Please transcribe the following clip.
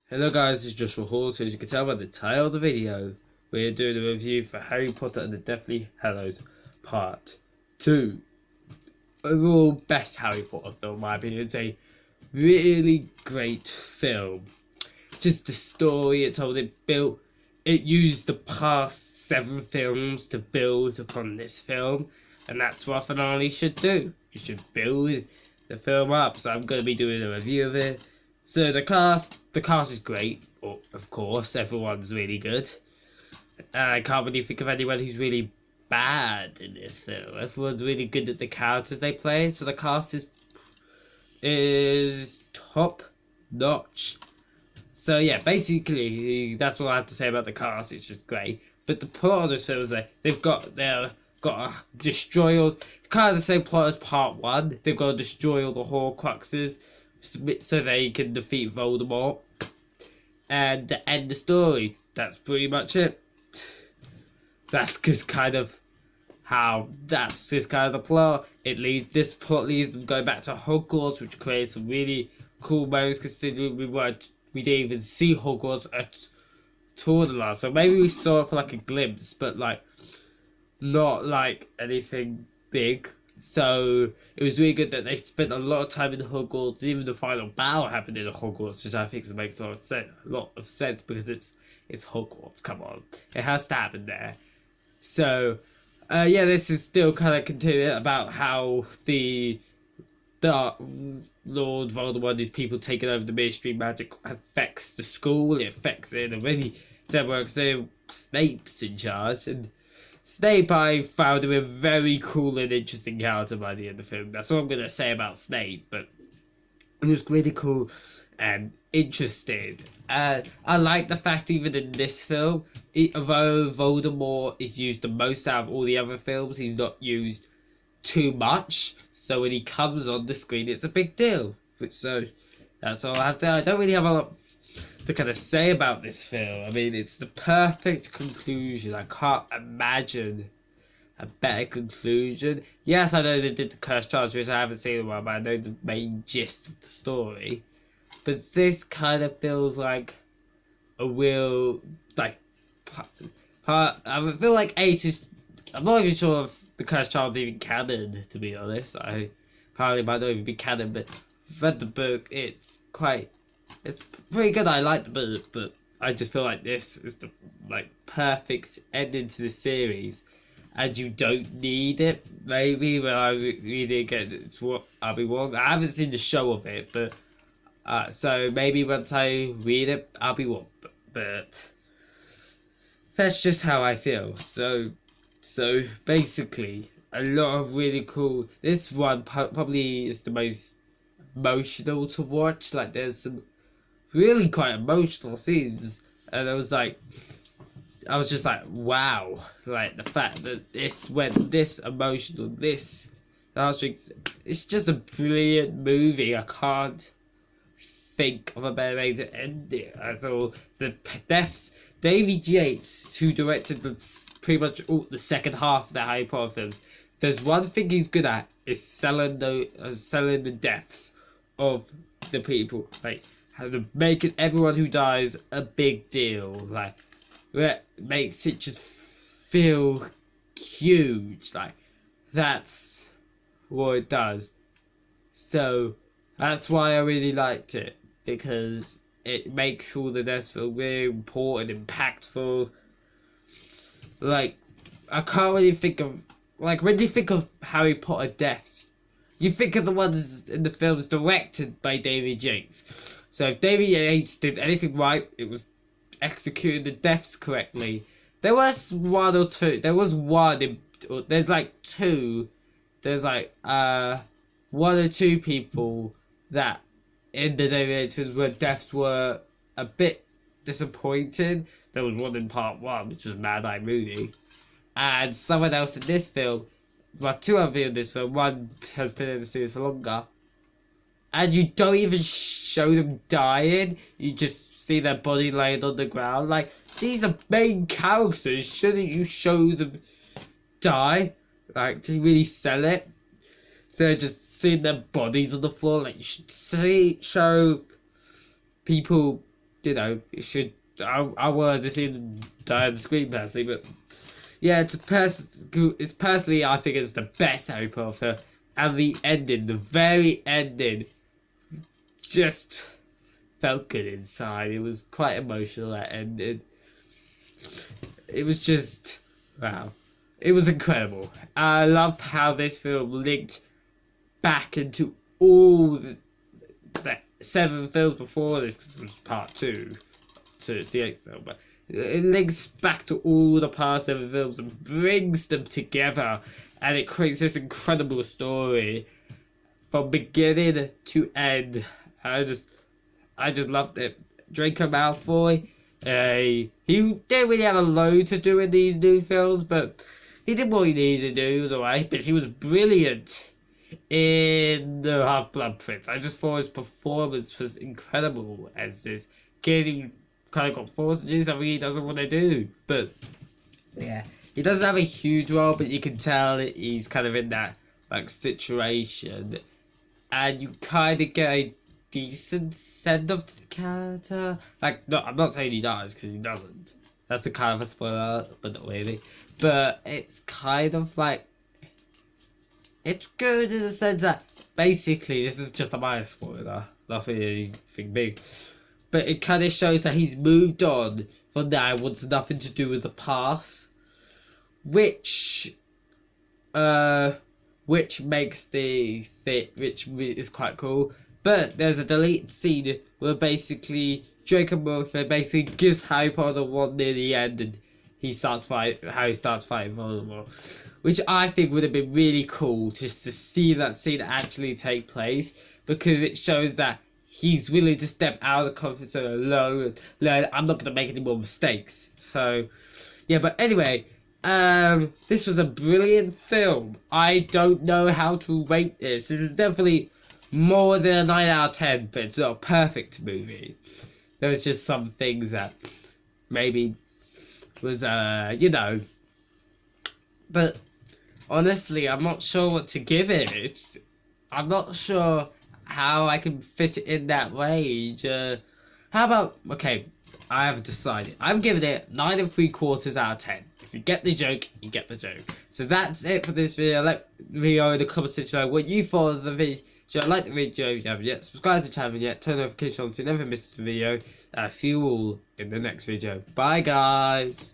Hello guys, it's Joshua Hall. So as you can tell by the title of the video, we're doing a review for Harry Potter and the Deathly Hallows Part 2. Overall, best Harry Potter film in my opinion. It's a really great film. Just the story it told, it used the past 7 films to build upon this film. And that's what a finale should do. You should build the film up. So I'm going to be doing a review of it. So the cast is great, of course, everyone's really good. I can't really think of anyone who's really bad in this film. Everyone's really good at the characters they play, so the cast is top notch. So yeah, basically that's all I have to say about the cast. It's just great. But the plot of this film is they've got to destroy all, kind of the same plot as part 1. They've got to destroy all the Horcruxes so they can defeat Voldemort and end the story. That's pretty much it. That's just kind of the plot. This plot leads them going back to Hogwarts, which creates some really cool moments considering we didn't even see Hogwarts at all in the last. So maybe we saw it for like a glimpse, but like not like anything big. So it was really good that they spent a lot of time in Hogwarts. Even the final battle happened in Hogwarts, which I think makes a lot of sense because it's Hogwarts. Come on, it has to happen there. So yeah, this is still kind of continuing about how the Dark Lord Voldemort and these people taking over the Ministry of Magic affects the school. It affects it in a really works. So Snape's in charge, and Snape, I found him a very cool and interesting character by the end of the film. That's all I'm going to say about Snape, but it was really cool and interesting. I like the fact even in this film, although Voldemort is used the most out of all the other films, he's not used too much. So when he comes on the screen, it's a big deal. So that's all I have to. I don't really have a lot to kind of say about this film. I mean, it's the perfect conclusion. I can't imagine a better conclusion. Yes, I know they did the Cursed Child, which I haven't seen in a while, but I know the main gist of the story. But this kind of feels like a real, like, I feel like 8 is, I'm not even sure if the Cursed Child's even canon, to be honest. I probably might not even be canon, but I've read the book, it's pretty good. I like the book, but I just feel like this is the perfect ending to the series, and you don't need it. Maybe when I read it again, it's what I'll be wrong. I haven't seen the show of it, but so maybe once I read it, I'll be wrong. But that's just how I feel. So basically, a lot of really cool. This one probably is the most emotional to watch. Like, there's some really quite emotional scenes, and I was just like, wow, like the fact that this went this emotional, it's just a brilliant movie. I can't think of a better way to end it. As all the deaths, David Yates, who directed pretty much all the second half of the Harry Potter films, there's one thing he's good at, is selling the deaths of the people, like making everyone who dies a big deal, like it makes it just feel huge. Like, that's what it does. So that's why I really liked it, because it makes all the deaths feel really important, impactful. Like, I can't really think of, like, when you think of Harry Potter deaths, you think of the ones in the films directed by David Yates. So if David Yates did anything right, it was executing the deaths correctly. There was one or two. There's like two. There's like one or two people that in the David Yates films where deaths were a bit disappointing. There was one in part 1, which was Mad Eye Moody, and someone else in this film. Well, 2 other people in this film. One has been in the series for longer. And you don't even show them dying. You just see their body laying on the ground. Like, these are main characters. Shouldn't you show them die? Like, to really sell it? So just seeing their bodies on the floor. Like, you should show people you know, it should. I wanted to see them die on the screen personally, but yeah, it's personally I think it's the best Harry Potter film, and the ending, the very ending, just felt good inside. It was quite emotional, that ending. It was just wow. It was incredible. I love how this film linked back into all the 7 films before this, because it was part 2, so it's the 8th film, but it links back to all the past 7 films and brings them together, and it creates this incredible story from beginning to end. I just loved it. Draco Malfoy, he didn't really have a load to do in these new films, but he did what he needed to do. It was alright, but he was brilliant in the Half-Blood Prince. I just thought his performance was incredible as this kid who kind of got forced to do something he doesn't want to do. But yeah, he doesn't have a huge role, but you can tell he's kind of in that like situation, and you kind of get a decent send off to the character. Like, no, I'm not saying he dies, because he doesn't. That's a kind of a spoiler, but not really. But it's kind of like, it's good in the sense that basically this is just a minor spoiler, nothing anything big. But it kind of shows that he's moved on from now, wants nothing to do with the past, which makes the thing, which is quite cool. But there's a deleted scene where basically Draco Malfoy basically gives Harry Potter one near the end, and Harry starts fighting Voldemort, which I think would have been really cool just to see that scene actually take place, because it shows that he's willing to step out of the comfort zone alone and learn, I'm not going to make any more mistakes. So, yeah, but anyway, this was a brilliant film. I don't know how to rate this. This is definitely more than a 9 out of 10, but it's not a perfect movie. There's just some things that maybe was, you know. But honestly, I'm not sure what to give it. I'm not sure how I can fit it in that range. How about, okay, I have decided. I'm giving it 9 3/4 out of 10. If you get the joke, you get the joke. So that's it for this video. Let me know in the comment section below what you thought of the video. Like the video if you haven't yet. Subscribe to the channel yet. Turn notifications on so you never miss the video. I'll see you all in the next video. Bye guys.